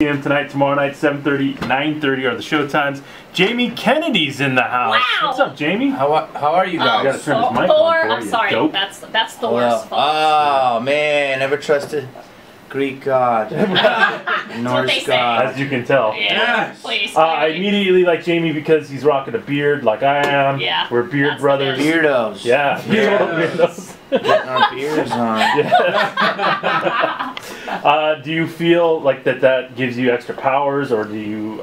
p.m. tonight, tomorrow night, 7:30, 9:30 are the show times. Jamie Kennedy's in the house. Wow. What's up, Jamie? How are you guys? I gotta turn this mic Thor, on for I'm you, sorry. dope. That's Thor's fault. Oh man, never trusted Greek god, Norse god. As you can tell. Yeah, please. I immediately like Jamie because he's rocking a beard like I am. Yeah, We're beard that's brothers. the Beardos. Yeah, Beardos. Getting our beards on. Yeah. Do you feel like that gives you extra powers, or do you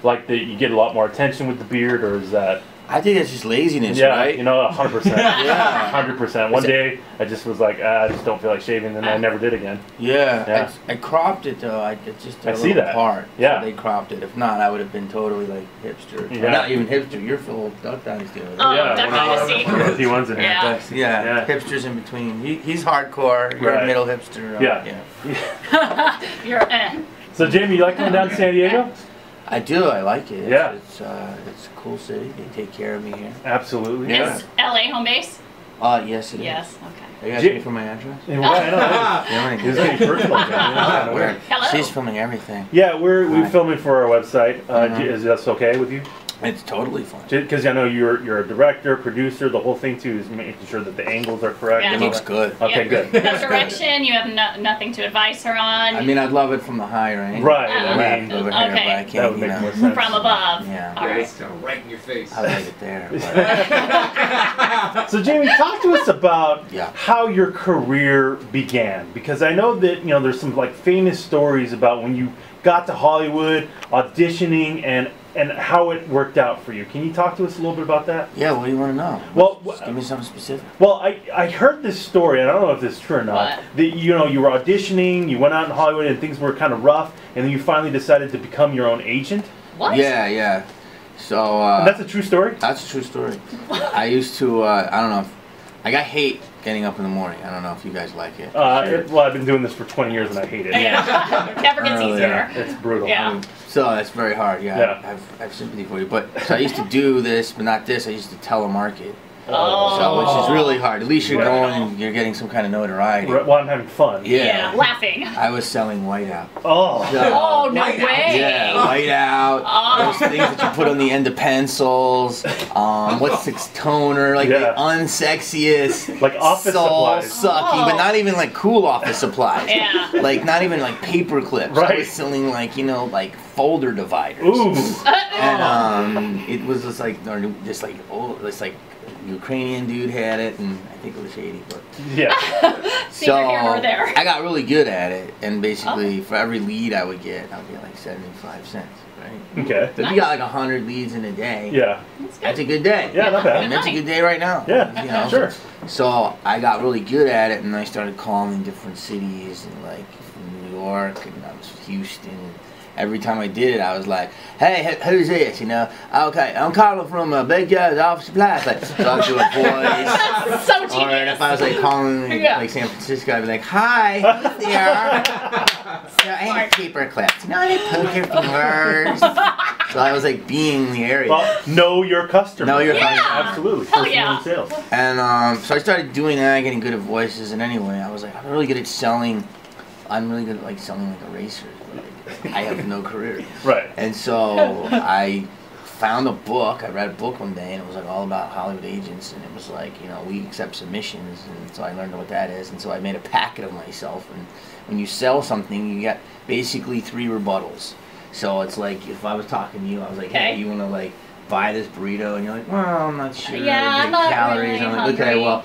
like that you get a lot more attention with the beard, or is that? I think it's just laziness, Yeah, right? you know, 100%. Yeah. 100%. One day I just was like, I just don't feel like shaving, and I never did again. Yeah. I cropped it though. I just did a see little that. part. Yeah. So they cropped it. If not, I would have been totally like hipster. Yeah. Not even hipster. You're full of Duck Dynasty. Over there. Oh, Yeah, Duck Dynasty. T1's in here. Yeah. Yeah. Hipsters in between. He's hardcore. You're Right. a middle hipster. Yeah. You're So Jamie, you like coming down to San Diego? I do. I like it. Yeah. It's a cool city. They take care of me here. Absolutely. Is LA home base? Yes, it is. Yes. Okay. Are you asking for my address? Yeah, I know. Yeah, It was getting personal. Jamie. weird. Hello. She's filming everything. Yeah, we're Hi. filming for our website. Mhm. Is that okay with you? It's totally fun. Because I know you're a director, producer. The whole thing too is making sure that the angles are correct. Yeah. It and all looks that. good. Okay, Yeah. good. No direction. You have nothing to advise her on. I mean, I'd love it from the higher angle. Right. Oh, I mean, over here, okay. but I can't. that would make you know, more sense. from above. Yeah. All right. It's right in your face. I like it there. But So Jamie, talk to us about Yeah. how your career began, because I know that there's some like famous stories about when you got to Hollywood, auditioning, and how it worked out for you. Can you talk to us a little bit about that? yeah, what do you want to know? Well, Just give me something specific. Well, I heard this story, and I don't know if this is true or not. What? That you were auditioning, you went out in Hollywood, and things were kind of rough, and then you finally decided to become your own agent. What? Yeah. So And that's a true story. that's a true story. I used to. I don't know. I got hate getting up in the morning. I don't know if you guys like it. Sure. Well, I've been doing this for 20 years, and I hate it. Yeah. Never gets Really, easier. It's brutal. Yeah. So that's very hard. Yeah. Yeah. I have sympathy for you. But so I used to do this, but not this. I used to telemarket. Oh. So which is really hard. At least you're Right. going and you're getting some kind of notoriety. Well, I'm having fun. Yeah. Laughing. I was selling whiteout. Oh. So- Oh, no White out. way. Yeah, whiteout. Oh. Those things that you put on the end of pencils. What's this toner? Like Yeah. the unsexiest. Like office soul supplies. sucking, but not even like cool office supplies. Yeah. Like not even like paper clips. I Right. was selling like like folder dividers. Ooh. And it was just like this like Ukrainian dude had it, and I think it was shady, but. Yeah. Neither here nor there. I got really good at it, and basically for every lead I would get like 75 cents, right? Okay. So if you got like 100 leads in a day, Yeah. that's a good day. Yeah, not bad. And that's a good day right now. Yeah, you know? sure. So I got really good at it, and I started calling different cities, and like from New York, and I was Houston. Every time I did it, I was like, "Hey, who's this?" You know? Okay, I'm calling from Big Joe's Office Supply. Like, so I would do a voice. That's so Or genius. if I was like calling like San Francisco, I'd be like, "Hi, who's there?" So I have paper clips. You know, they poke your fingers. So I was like being the area. Well, know your customer. Know your Yeah. customer. Absolutely. Hell First yeah. one in sales. And so I started doing that, getting good at voices. And anyway, I was like, I'm really good at selling. I'm really good at like selling like erasers. But I have no career. Right. And so I found a book. I read a book one day, and it was like all about Hollywood agents. And it was like, we accept submissions. And so I learned what that is. And so I made a packet of myself. And when you sell something, you get basically 3 rebuttals. So it's like if I was talking to you, I was like, Okay. hey, you want to like buy this burrito? And you're like, well, I'm not sure. Yeah, the I'm not calories. really I'm like, okay, hungry. well,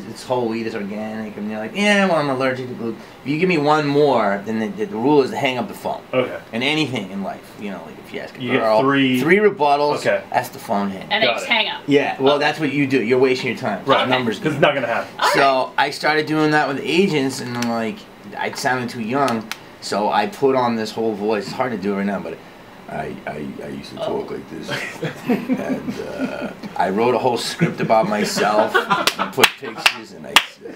it's whole wheat, it's organic. And you're like, yeah, well, I'm allergic to gluten. If you give me one more, then the rule is to hang up the phone. Okay. And anything in life, like if you ask a You get girl, 3 3 rebuttals, Okay. that's the phone hang. And they Got just it. hang up. Yeah, well, that's what you do. You're wasting your time. Right. The numbers Because game. it's not gonna happen. All So I started doing that with agents, and I'm like, I sounded too young, so I put on this whole voice. It's hard to do right now, but I used to talk like this, and I wrote a whole script about myself, and put pictures, and I said,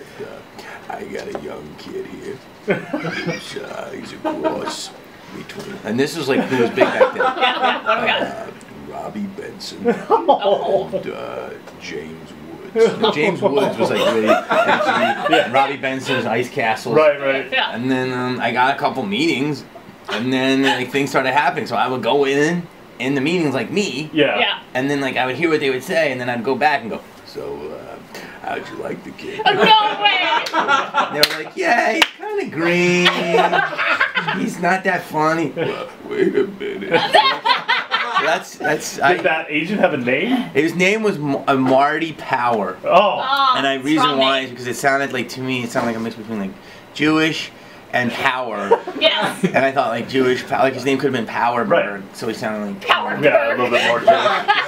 I got a young kid here. He's a cross between, and this was like who was big back then. Yeah, what do we got? Robbie Benson and James Woods. James Woods was like really edgy. And Robbie Benson was Ice Castles. Right. Yeah. And then I got a couple meetings, And then like things started happening, so I would go in the meetings like me. Yeah. Yeah. And then like I would hear what they would say, and then I'd go back and go, so how'd you like the kid? No way. And they were like, yeah, he's kind of green. He's not that funny. Well, wait a minute. That's Did that agent have a name? his name was Marty Power. Oh. And the it's reason wrong why name. is because it sounded like, to me, it sounded like a mix between like Jewish and Power. Yes. And I thought like Jewish, like his name could have been Power Bird, Right. so he sounded like Power Yeah, a little bit more Jewish.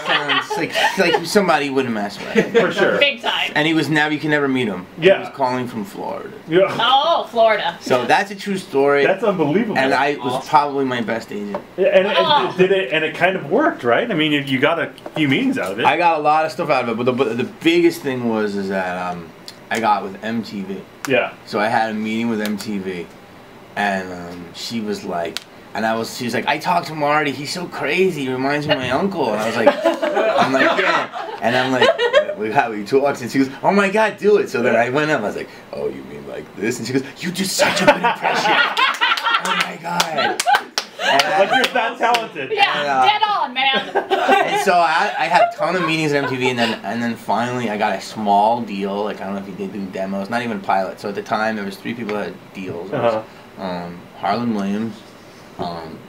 Sounds like somebody you wouldn't mess with. For sure. Big time. And he was you can never meet him. Yeah. He was calling from Florida. Yeah. Oh, Florida. So that's a true story. That's unbelievable. And I was probably my best agent. And did it? And it kind of worked, right? I mean, you got a few meetings out of it. I got a lot of stuff out of it, but the biggest thing was that I got with MTV. Yeah. So I had a meeting with MTV, and she was like, she was like, I talked to Marty. He's so crazy. He reminds me of my uncle. And I was like, yeah. And I'm like, how he talks? And she goes, oh my God, do it. So then I went up. I was like, oh, you mean like this? And she goes, you do such a good impression. Oh my God. Like you're that talented. Yeah, dead on, man. And so I had a ton of meetings at MTV, and then finally I got a small deal. Like I don't know if they do demos, not even pilot. So at the time there was 3 people that had deals. It was, Harlan Williams,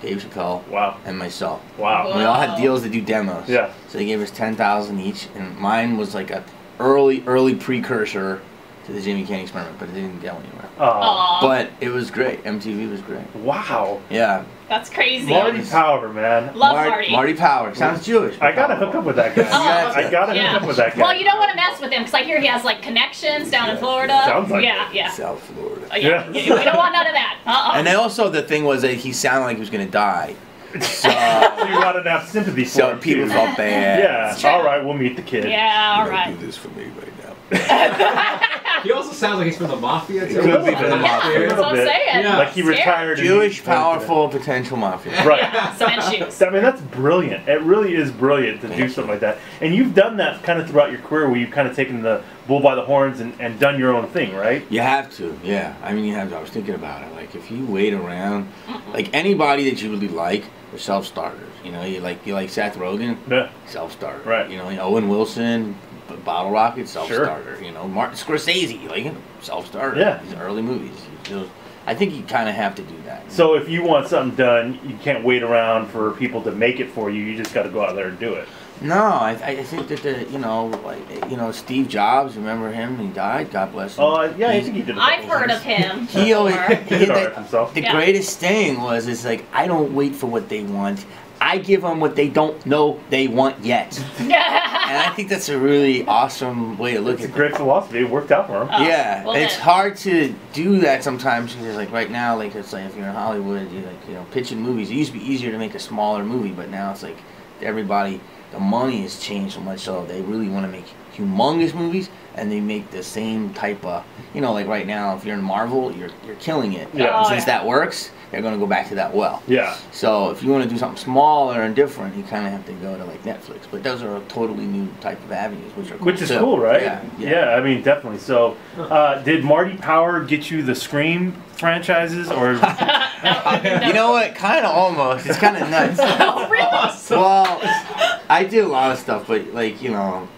Dave Chappelle, Wow. and myself. Wow. And we all had deals to do demos. Yeah. So they gave us $10,000 each, and mine was like a early precursor to the Jimmy Kimmel Experiment, but it didn't go anywhere. Aw, But it was great. MTV was great. Wow. Yeah. that's crazy. Marty Power, man. Love Marty. Marty Power. Sounds Jewish. I gotta hook up with that guy. Oh. I gotta hook up with that guy. Well, you don't want to mess with him because I hear he has like connections down in Florida. Sounds like yeah. South Florida. Yeah. We don't want none of that. And then also the thing was that he sounded like he was gonna die. So, You wanted to have sympathy for so him, people too. felt bad. Yeah. true. All right, we'll meet the kid. Yeah, all right. Do this for me right now. He also sounds like he's from the mafia too. Could be From the the mafia. That's what I'm bit. saying. Yeah. Like he Scared. retired. and Jewish, he- powerful, potential mafia. Right. Yeah, cement shoes. I mean, that's brilliant. It really is brilliant to do something like that. And you've done that kind of throughout your career where you've kind of taken the bull by the horns and done your own thing, right? You have to, yeah. I mean, you have to. I was thinking about it. Like, if you wait around, like anybody that you really like, are self-starters. You know, you like Seth Rogen, Yeah. self-starter. Right. You know, Owen Wilson, Bottle Rocket, self-starter. You know, Martin Scorsese, like self-starter. Yeah. These early movies. So, I think you kind of have to do that. So if you want something done, you can't wait around for people to make it for you. You just got to go out there and do it. No, I think that Steve Jobs. Remember him? He died. God bless him. Oh, yeah, I think he did. I've heard of him. He always before. He did all right for himself. The Yeah. greatest thing was, it's like, I don't wait for what they want. I give them what they don't know they want yet. And I think that's a really awesome way to look It's a at it. great philosophy. It worked out for him. Oh, Yeah, well it's then. hard to do that sometimes because, like, right now, like, it's like if you're in Hollywood, you're like, pitching movies. It used to be easier to make a smaller movie, but now it's like everybody, the money has changed so much, so they really want to make humongous movies, and they make the same type of, like right now, if you're in Marvel, you're killing it. Yeah. And Oh, since yeah. that works, they're going to go back to that well. Yeah. So if you want to do something smaller and different, you kind of have to go to like Netflix. But those are a totally new type of avenues, which are cool Which is too. cool, right? Yeah. I mean, definitely. So, did Marty Power get you the Scream franchises, or You know what? Kind of almost. It's kind of nuts. Oh, really? Well, I do a lot of stuff, but like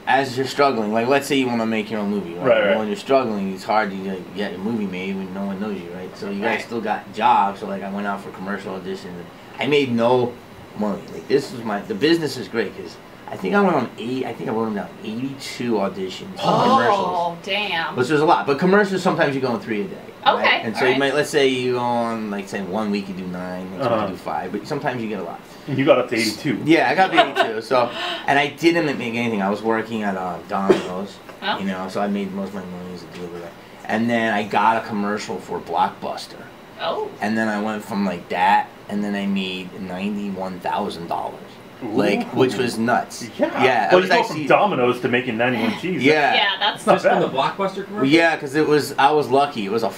as you're struggling, like let's say you want to make your own movie, right? Right. Well, when you're struggling, it's hard to get your movie made when no one knows you, right? So you guys Right. still got jobs. So like I went out for commercial auditions, and I made no money. Like this was the business is great because I think I went on I wrote them down 82 auditions for commercials. Oh, damn. Which was a lot, but commercials sometimes you go on 3 a day. Right? Okay, And so alright. you might, let's say you go on, like say 1 week you do 9, next week you do 5, but sometimes you get a lot. you got up to 82? Yeah, I got the 82. So, and I didn't make anything. I was working at Domino's, Oh. so I made most of my money as a delivery. And then I got a commercial for Blockbuster, Oh. and then I went from like that, and then I made $91,000. Like, which was nuts. Yeah. it Well, was you go from Domino's to making 91 cheese. Yeah. Yeah, that's not Just from bad. the Blockbuster commercial? Well, yeah, because I was lucky. It was a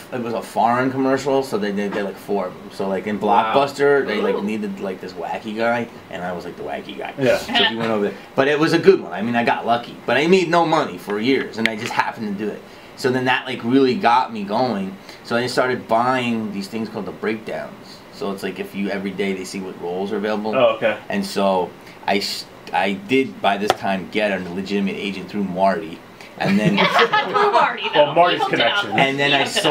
foreign commercial, so they did like 4 of them. So like in Wow. Blockbuster, they like Ooh. needed like this wacky guy, and I was like the wacky guy. Yeah. So he went over there, but it was a good one. I mean, I got lucky, but I made no money for years, and I just happened to do it. So then that like really got me going. So I started buying these things called the breakdowns. So it's like if you every day they see what roles are available. Oh, okay. And so I did by this time get a legitimate agent through Marty, and then Through Marty, though. Well, Marty's He hooked it up. connection. and then He I hooked it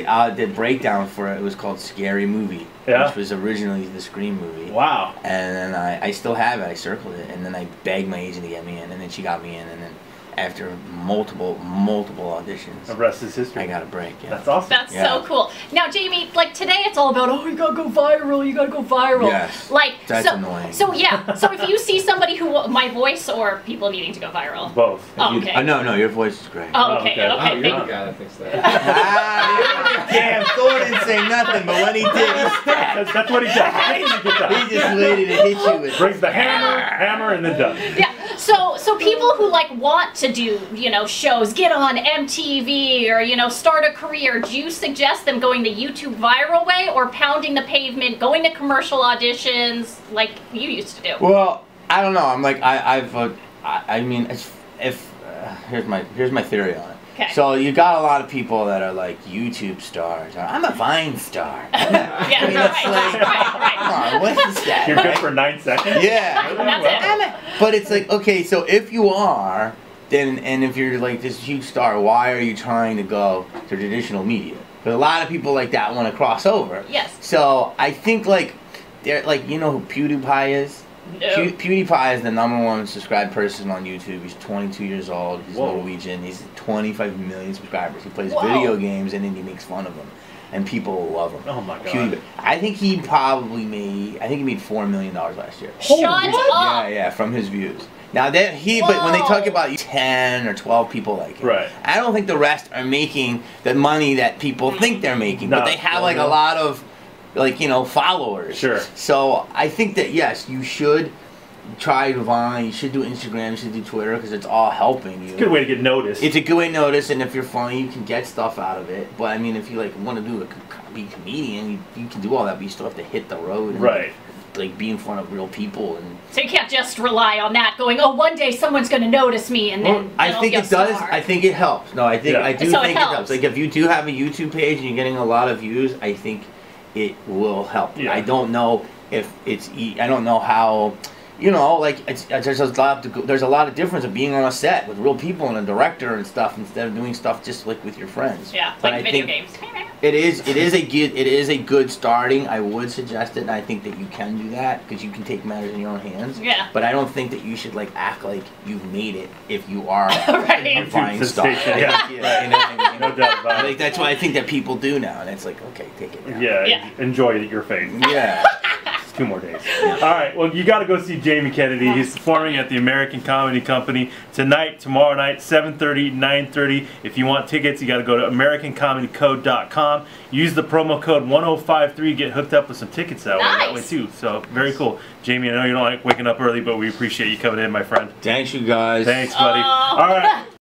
saw the breakdown for it. It was called Scary Movie, Yeah. which was originally the Scream movie. Wow. And then I still have it. I circled it, and then I begged my agent to get me in, and then she got me in, and then after multiple auditions, The rest is history. I got a break. Yeah. That's awesome. That's Yeah. so cool. Now, Jamie, like today, it's all about you gotta go viral. You gotta go viral. Yes. Like That's so. annoying. So yeah. So if you see somebody who my voice or people needing to go viral. Both. Oh, okay. No, your voice is great. Oh, okay. Okay. Okay. Oh, you're thank the guy that thinks that. Damn, Thor didn't say nothing, but when he did, he stabbed. That's what he does. That's what he gets He out. just waited to hit you with. Brings the hammer, and then done. Yeah. So people who like want to do, shows, get on MTV or, start a career, do you suggest them going the YouTube viral way or pounding the pavement, going to commercial auditions like you used to do? Well, I don't know. I'm like I mean, here's my theory on it. Okay. So you got a lot of people that are like YouTube stars. I'm a Vine star. Yeah, right. Come on, what's that? You're good for 9 seconds. Yeah. That's it. But it's like, okay, so if you are, then, and if you're like this huge star, why are you trying to go to traditional media? Because a lot of people like that want to cross over. Yes. So I think like, they're like, you know who PewDiePie is? No. PewDiePie is the #1 subscribed person on YouTube. He's 22 years old. He's Whoa. Norwegian. He's 25 million subscribers. He plays Whoa. video games and then he makes fun of them. And people love him. Oh my god. PewDiePie. I think he made $4 million last year. Shut Yeah, up. yeah, from his views. Now that but when they talk about 10 or 12 people like him, Right. I don't think the rest are making the money that people think they're making. No. But they have like a lot of followers. Sure. So I think that yes, you should try Vine, you should do Instagram, you should do Twitter because it's all helping you. Good way to get noticed. It's a good way to notice, and if you're funny, you can get stuff out of it. But I mean, if you want to be a comedian, you can do all that, but you still have to hit the road. And, Right. Like be in front of real people and. So you can't just rely on that going, oh, one day someone's going to notice me and then I think it does. Star. I think it helps. No, I think Yeah. I do So it think it helps. helps. Like if you do have a YouTube page and you're getting a lot of views, I think it will help. Yeah. I don't know if it's. I don't know how. There's a lot of difference of being on a set with real people and a director and stuff instead of doing stuff just like with your friends. Yeah, But like I video think games. It is a good starting. I would suggest it, and I think that you can do that because you can take matters in your own hands. Yeah. But I don't think that you should act like you've made it if you are Right. a Vine star. sensation, yeah. You know what I mean? No doubt about Like it. that's what I think that people do now, and it's like, okay, take it now. Yeah, Yeah. enjoy your fate. Yeah. It's 2 more days. All right, well, you got to go see Jamie Kennedy. He's performing at the American Comedy Company tonight, tomorrow night, 7:30, 9:30. If you want tickets, you got to go to AmericanComedyCode.com. Use the promo code 1053. Get hooked up with some tickets that way Nice. too. So very cool. Jamie, I know you don't like waking up early, but we appreciate you coming in, my friend. Thanks, you guys. Thanks, buddy. Oh. All right.